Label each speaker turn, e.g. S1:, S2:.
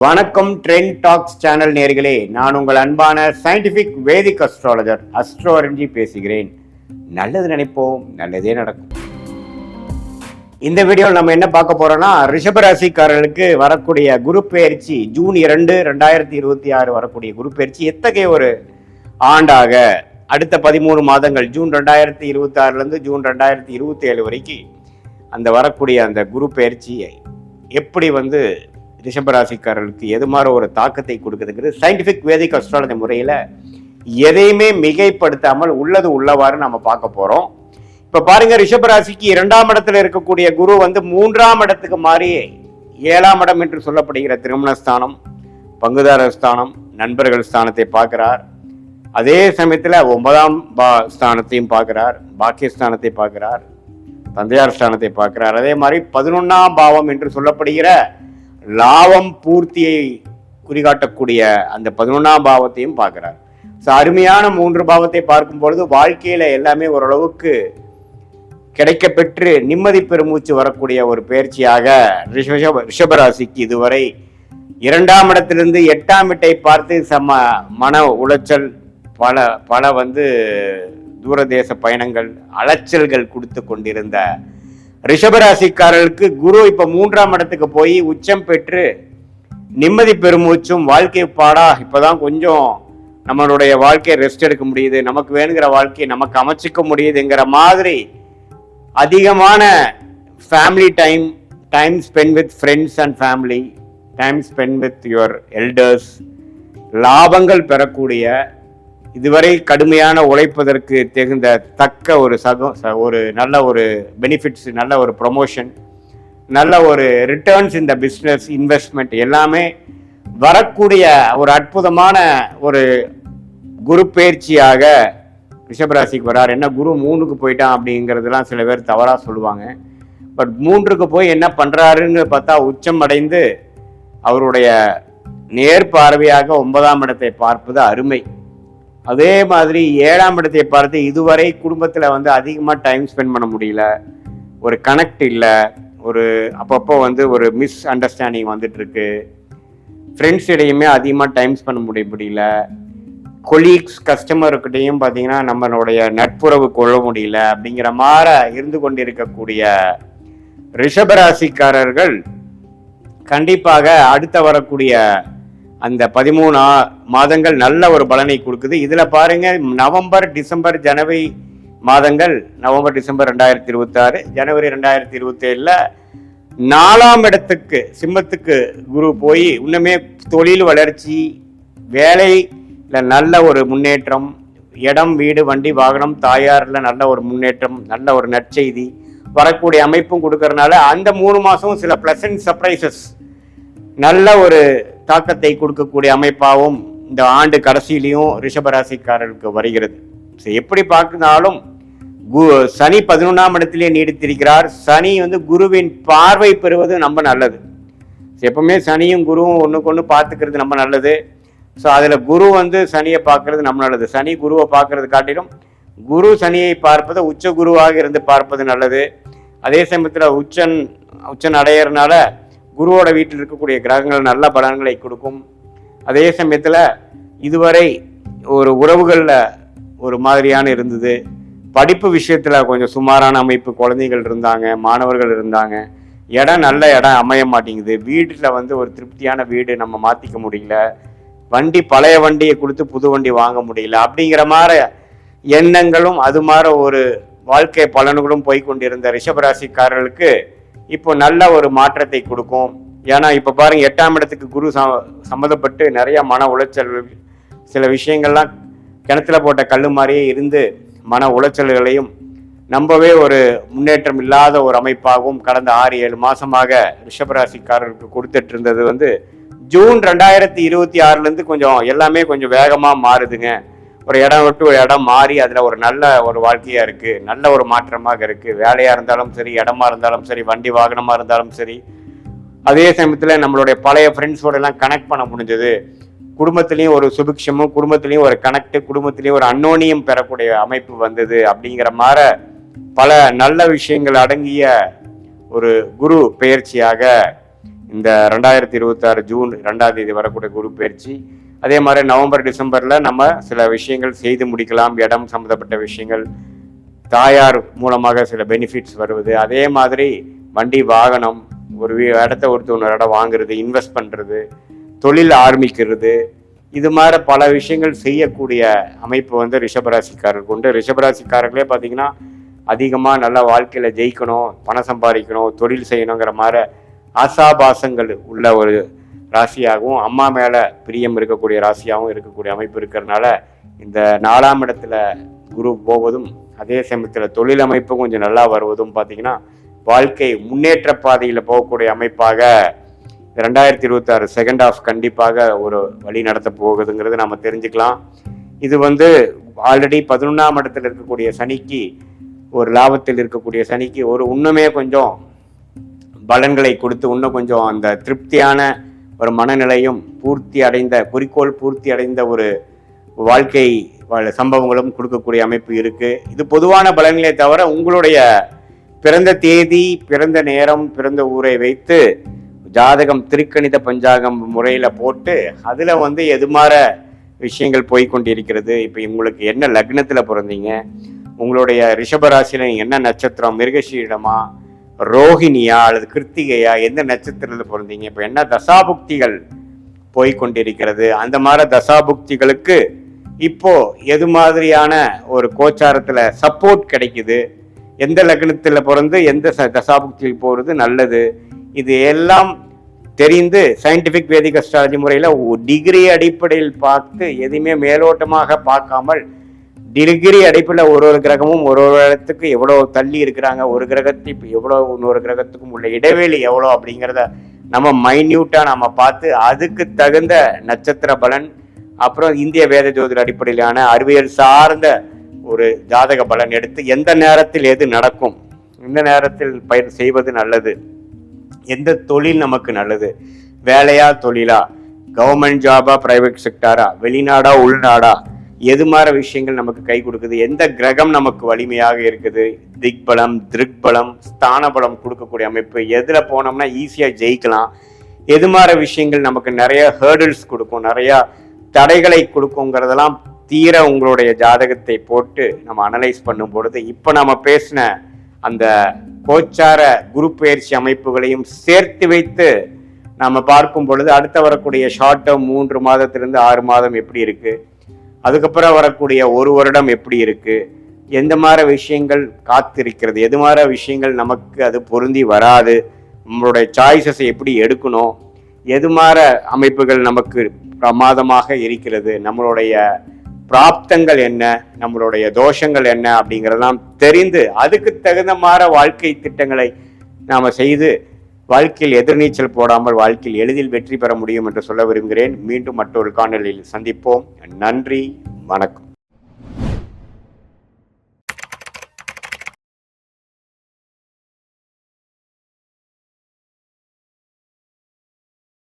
S1: வணக்கம் trend tax channel நேயர்களே, நான் உங்கள் அன்பான சயின்டிபிக் வேதிக் அஸ்ட்ராலஜர் அஸ்ட்ரோரஞ்சி பேசுகிறேன். நல்லது நினைப்போம், நல்லதே நடக்கும். இந்த வீடியோவில் நம்ம என்ன பார்க்க போறோம்னா, ரிஷபராசிக்காரர்களுக்கு வரக்கூடிய குரு பெயர்ச்சி ஜூன் 2, 2026 வரக்கூடிய குரு பெயர்ச்சி எத்தகைய ஒரு ஆண்டாக அடுத்த 13 மாதங்கள் ஜூன் 2026 ஜூன் 2027 வரைக்கும் அந்த வரக்கூடிய அந்த குரு பெயர்ச்சியை எப்படி ரிஷபராசிக்காரர்களுக்கு எது மாதிரி ஒரு தாக்கத்தை கொடுக்குதுங்கிறது சயின்டிபிக் வேதிக் அஸ்ட்ராலஜி முறையில் எதையுமே மிகைப்படுத்தாமல் உள்ளது உள்ளவாறு நம்ம பார்க்க போகிறோம். இப்போ பாருங்க, ரிஷபராசிக்கு 2ஆம் இடத்துல இருக்கக்கூடிய குரு 3ஆம் இடத்துக்கு மாறி 7ஆம் இடம் என்று சொல்லப்படுகிற திருமணஸ்தானம், பங்குதாரர் ஸ்தானம், நண்பர்கள் ஸ்தானத்தை பார்க்கிறார். அதே சமயத்தில் 9ஆம் ஸ்தானத்தையும் பார்க்கிறார், பாக்கியஸ்தானத்தை பார்க்கிறார், தந்தையார் ஸ்தானத்தை பார்க்கிறார். அதே மாதிரி 11ஆம் பாவம் என்று சொல்லப்படுகிற லாபம் பூர்த்தியை குறிகாட்டக்கூடிய அந்த 11ஆம் பாவத்தையும் பார்க்கிறார். அருமையான 3 பாவத்தை பார்க்கும் பொழுது வாழ்க்கையில எல்லாமே ஓரளவுக்கு கிடைக்க பெற்று நிம்மதி பெருமூச்சு வரக்கூடிய ஒரு பயிற்சியாக ரிஷபராசிக்கு இதுவரை 2ஆம் இடத்திலிருந்து 8ஆம் இடத்தை பார்த்து மன உளைச்சல், பல தூரதேச பயணங்கள், அலைச்சல்கள் கொடுத்து கொண்டிருந்த ரிஷபராசிக்காரர்களுக்கு குரு இப்ப 3ஆம் இடத்துக்கு போய் உச்சம் பெற்று நிம்மதி பெருமூச்சும் வாழ்க்கை பாடா இப்பதான் கொஞ்சம் நம்மளுடைய வாழ்க்கையை ரெஸ்ட் எடுக்க முடியுது, நமக்கு வேணுங்கிற வாழ்க்கையை நமக்கு அமைச்சிக்க முடியுதுங்கிற மாதிரி அதிகமான family time spend with friends and family, time spend with your elders, லாபங்கள் பெறக்கூடிய, இதுவரை கடுமையான உழைப்பதற்கு தக்க ஒரு நல்ல ஒரு பெனிஃபிட்ஸ், நல்ல ஒரு ப்ரொமோஷன், நல்ல ஒரு ரிட்டர்ன்ஸ் இந்த பிஸ்னஸ் இன்வெஸ்ட்மெண்ட் எல்லாமே வரக்கூடிய ஒரு அற்புதமான ஒரு குரு பயிற்சியாக ரிஷபராசிக்கு வரார். என்ன குரு 3க்கு போயிட்டான் அப்படிங்கிறதுலாம் சில பேர் தவறாக சொல்லுவாங்க. பட் 3க்கு போய் என்ன பண்ணுறாருன்னு பார்த்தா உச்சம் அடைந்து அவருடைய நேர்பார்வையாக 9ஆம் இடத்தை பார்ப்பது அருமை. அதே மாதிரி 7ஆம் இடத்தை பார்த்து இதுவரை குடும்பத்தில் அதிகமாக டைம் ஸ்பெண்ட் பண்ண முடியல, ஒரு கனெக்ட் இல்லை, ஒரு அப்பப்போ ஒரு மிஸ் அண்டர்ஸ்டாண்டிங் வந்துட்டு இருக்கு, ஃப்ரெண்ட்ஸ் இடையுமே அதிகமாக டைம் ஸ்பெண்ட் முடியல, கொலீக்ஸ் கஸ்டமர்கிட்டையும் பார்த்தீங்கன்னா நம்மளுடைய நட்புறவு கொள்ள முடியல அப்படிங்கிற மாதிரி இருந்து கொண்டிருக்கக்கூடிய ரிஷபராசிக்காரர்கள் கண்டிப்பாக அடுத்த வரக்கூடிய அந்த 13 மாதங்கள் நல்ல ஒரு பலனை கொடுக்குது. இதுல பாருங்க, நவம்பர், டிசம்பர், ஜனவரி மாதங்கள், நவம்பர், டிசம்பர் 2026, ஜனவரி 2027 4ஆம் இடத்துக்கு சிம்மத்துக்கு குரு போய் இன்னுமே தொழில் வளர்ச்சி, வேலையில நல்ல ஒரு முன்னேற்றம், இடம், வீடு, வண்டி, வாகனம், தாயார்ல நல்ல ஒரு முன்னேற்றம், நல்ல ஒரு நற்செய்தி வரக்கூடிய அமைப்பும் கொடுக்கறதுனால அந்த 3 மாசமும் சில பிளசன்ட் சர்ப்ரைசஸ், நல்ல ஒரு தாக்கத்தை கொடுக்கக்கூடிய அமைப்பாகவும் இந்த ஆண்டு கடைசியிலையும் ரிஷபராசிக்காரர்களுக்கு வருகிறது. எப்படி பார்க்கனாலும் சனி 11ஆம் இடத்திலே நீடித்திருக்கிறார். சனி குருவின் பார்வை பெறுவது ரொம்ப நல்லது. எப்பவுமே சனியும் குருவும் ஒண்ணுக்கு ஒன்று பார்த்துக்கிறது ரொம்ப நல்லது. ஸோ அதில் குரு சனியை பார்க்கறது நம்ம நல்லது. சனி குருவை பார்க்கறது காட்டிலும் குரு சனியை பார்ப்பது உச்ச குருவாக இருந்து பார்ப்பது நல்லது. அதே சமயத்தில் உச்சன் அடையறதுனால குருவோட வீட்டில் இருக்கக்கூடிய கிரகங்கள் நல்ல பலன்களை கொடுக்கும். அதே சமயத்தில் இதுவரை ஒரு உறவுகளில் ஒரு மாதிரியான இருந்தது, படிப்பு விஷயத்தில் கொஞ்சம் சுமாரான அமைப்பு, குழந்தைகள் இருந்தாங்க, மாணவர்கள் இருந்தாங்க, நல்ல இடம் அமைய மாட்டேங்குது, வீட்டில் ஒரு திருப்தியான வீடு நம்ம மாற்றிக்க முடியல, பழைய வண்டியை கொடுத்து புது வண்டி வாங்க முடியல அப்படிங்கிற மாதிரி எண்ணங்களும் அது மாதிரி ஒரு வாழ்க்கை பலன்களும் போய்கொண்டிருந்த ரிஷபராசிக்காரர்களுக்கு இப்போ நல்ல ஒரு மாற்றத்தை கொடுக்கும். ஏன்னா இப்போ பாருங்க, 8ஆம் இடத்துக்கு குரு சம்மந்தப்பட்டு நிறைய மன உளைச்சல்கள், சில விஷயங்கள்லாம் கிணத்துல போட்ட கல்லு மாதிரியே இருந்து மன உளைச்சல்களையும் நம்பவே ஒரு முன்னேற்றம் இல்லாத ஒரு அமைப்பாகவும் கடந்த 6-7 மாசமாக ரிஷபராசிக்காரருக்கு கொடுத்துட்டு இருந்தது ஜூன் 2026 கொஞ்சம் எல்லாமே கொஞ்சம் வேகமா மாறுதுங்க. ஒரு இடம் விட்டு ஒரு இடம் மாறி அதில் ஒரு நல்ல ஒரு வாழ்க்கையாக இருக்குது, நல்ல ஒரு மாற்றமாக இருக்குது. வேலையாக இருந்தாலும் சரி, இடமா இருந்தாலும் சரி, வண்டி வாகனமாக இருந்தாலும் சரி. அதே சமயத்தில் நம்மளுடைய பழைய ஃப்ரெண்ட்ஸோட எல்லாம் கனெக்ட் பண்ண முடிஞ்சது. குடும்பத்திலையும் ஒரு சுபிக்ஷமும், குடும்பத்திலையும் ஒரு கனெக்ட், குடும்பத்திலையும் ஒரு அன்னோனியம் பெறக்கூடிய அமைப்பு வந்தது. அப்படிங்கிற மாதிரி பல நல்ல விஷயங்கள் அடங்கிய ஒரு குரு பெயர்ச்சியாக இந்த 2026 ஜூன் 2ஆம் தேதி வரக்கூடிய குரு பயிற்சி. அதே மாதிரி நவம்பர் டிசம்பரில் நம்ம சில விஷயங்கள் செய்து முடிக்கலாம். இடம் சம்மந்தப்பட்ட விஷயங்கள், தாயார் மூலமாக சில பெனிஃபிட்ஸ் வருவது, அதே மாதிரி வண்டி வாகனம், ஒரு இடத்த ஒருத்தர் இடம் வாங்குறது, இன்வெஸ்ட் பண்ணுறது, தொழில் ஆரம்பிக்கிறது, இது மாதிரி பல விஷயங்கள் செய்யக்கூடிய அமைப்பு வந்து ரிஷபராசிக்காரருக்கு உண்டு. ரிஷபராசிக்காரர்களே பார்த்தீங்கன்னா அதிகமாக நல்ல வாழ்க்கையில் ஜெயிக்கணும், பணம் சம்பாதிக்கணும், தொழில் செய்யணுங்கிற மாதிரி ஆசாபாசங்கள் உள்ள ஒரு ராசியாகவும், அம்மா மேலே பிரியம் இருக்கக்கூடிய ராசியாகவும் இருக்கக்கூடிய அமைப்பு இருக்கிறதுனால இந்த 4ஆம் இடத்துல குரு போவதும், அதே சமயத்தில் தொழில் அமைப்பு கொஞ்சம் நல்லா வருவதும் பார்த்தீங்கன்னா வாழ்க்கை முன்னேற்ற பாதையில் போகக்கூடிய அமைப்பாக 2026 செகண்ட் ஆஃப் கண்டிப்பாக ஒரு வழி நடத்த போகுதுங்கிறது நம்ம தெரிஞ்சுக்கலாம். இது வந்து ஆல்ரெடி 11ஆம் இடத்துல இருக்கக்கூடிய சனிக்கு, ஒரு லாபத்தில் இருக்கக்கூடிய சனிக்கு ஒரு இன்னுமே கொஞ்சம் பலன்களை கொடுத்து இன்னும் கொஞ்சம் அந்த திருப்தியான ஒரு மனநிலையும் குறிக்கோள் பூர்த்தி அடைந்த ஒரு வாழ்க்கை சம்பவங்களும் கொடுக்கக்கூடிய அமைப்பு இருக்கு. இது பொதுவான பலன்களே தவிர உங்களுடைய பிறந்த தேதி, பிறந்த நேரம், பிறந்த ஊரை வைத்து ஜாதகம் திருக்கணித பஞ்சாங்கம் முறையில் போட்டு அதில் வந்து எதுமாற விஷயங்கள் போய்கொண்டிருக்கிறது. இப்போ உங்களுக்கு என்ன லக்னத்தில் பிறந்தீங்க, உங்களுடைய ரிஷபராசியில் என்ன நட்சத்திரம், மிருகஷீடமா, ரோஹிணியா அல்லது கிருத்திகையா, எந்த நட்சத்திரத்தில் பிறந்தீங்க, இப்போ என்ன தசாபுக்திகள் போய்கொண்டிருக்கிறது, அந்த மாதிரி தசாபுக்திகளுக்கு இப்போ எது மாதிரியான ஒரு கோச்சாரத்தில் சப்போர்ட் கிடைக்குது, எந்த லக்னத்தில் பிறந்து எந்த தசாபுக்தியில் போகிறது நல்லது, இது எல்லாம் தெரிந்து சயின்டிஃபிக் வேதிக் அஸ்ட்ராலஜி முறையில் டிகிரி அடிப்படையில் பார்த்து எதுவுமே மேலோட்டமாக பார்க்காமல் டிகிரி அடிப்படையில் ஒரு கிரகமும் ஒரு இடத்துக்கு எவ்வளோ தள்ளி இருக்கிறாங்க, ஒரு கிரகத்துக்கு எவ்வளோ, இன்னொரு கிரகத்துக்கும் உள்ள இடைவெளி எவ்வளோ அப்படிங்கிறத நம்ம மைன்யூட்டாக நம்ம பார்த்து அதுக்கு தகுந்த நட்சத்திர பலன், அப்புறம் இந்திய வேத ஜோதிட அடிப்படையிலான அறிவியல் சார்ந்த ஒரு ஜாதக பலன் எடுத்து எந்த நேரத்தில் எது நடக்கும், எந்த நேரத்தில் பயிர் செய்வது நல்லது, எந்த தொழில் நமக்கு நல்லது, வேலையா தொழிலா, கவர்மெண்ட் ஜாபா பிரைவேட் செக்டாரா, வெளிநாடா உள்நாடா, எது மாதிரி விஷயங்கள் நமக்கு கை கொடுக்குது, எந்த கிரகம் நமக்கு வலிமையாக இருக்குது, திக்பலம், திருக்பலம், ஸ்தான பலம் கொடுக்கக்கூடிய அமைப்பு, எதில் போனோம்னா ஈஸியாக ஜெயிக்கலாம், எது மாதிரி விஷயங்கள் நமக்கு நிறைய ஹேர்டில்ஸ் கொடுக்கும், நிறையா தடைகளை கொடுக்குங்கிறதெல்லாம் தீர உங்களுடைய ஜாதகத்தை போட்டு நம்ம அனலைஸ் பண்ணும் பொழுது இப்போ நம்ம பேசின அந்த கோச்சார குரு பயிற்சி அமைப்புகளையும் சேர்த்து வைத்து நம்ம பார்க்கும் பொழுது அடுத்த வரக்கூடிய ஷார்ட் டேர்ம் 3 மாதத்திலிருந்து 6 மாதம் எப்படி இருக்கு, அதுக்கப்புறம் வரக்கூடிய 1 வருடம் எப்படி இருக்கு, எந்த மாதிரி விஷயங்கள் காத்திருக்கிறது, எது மாதிரி விஷயங்கள் நமக்கு அது பொருந்தி வராது, நம்மளுடைய சாய்ஸஸை எப்படி எடுக்கணும், எது மாதிரி அமைப்புகள் நமக்கு பிரமாதமாக இருக்கிறது, நம்மளுடைய பிராப்தங்கள் என்ன, நம்மளுடைய தோஷங்கள் என்ன அப்படிங்கிறதெல்லாம் தெரிந்து அதுக்கு தகுந்த மாதிரி வாழ்க்கை திட்டங்களை நாம் செய்து வாழ்க்கையில் எதிர்நீச்சல் போடாமல் வாழ்க்கையில் எளிதில் வெற்றி பெற முடியும் என்று சொல்ல விரும்புகிறேன். மீண்டும் மற்றொரு காணொளியில் சந்திப்போம். நன்றி, வணக்கம்.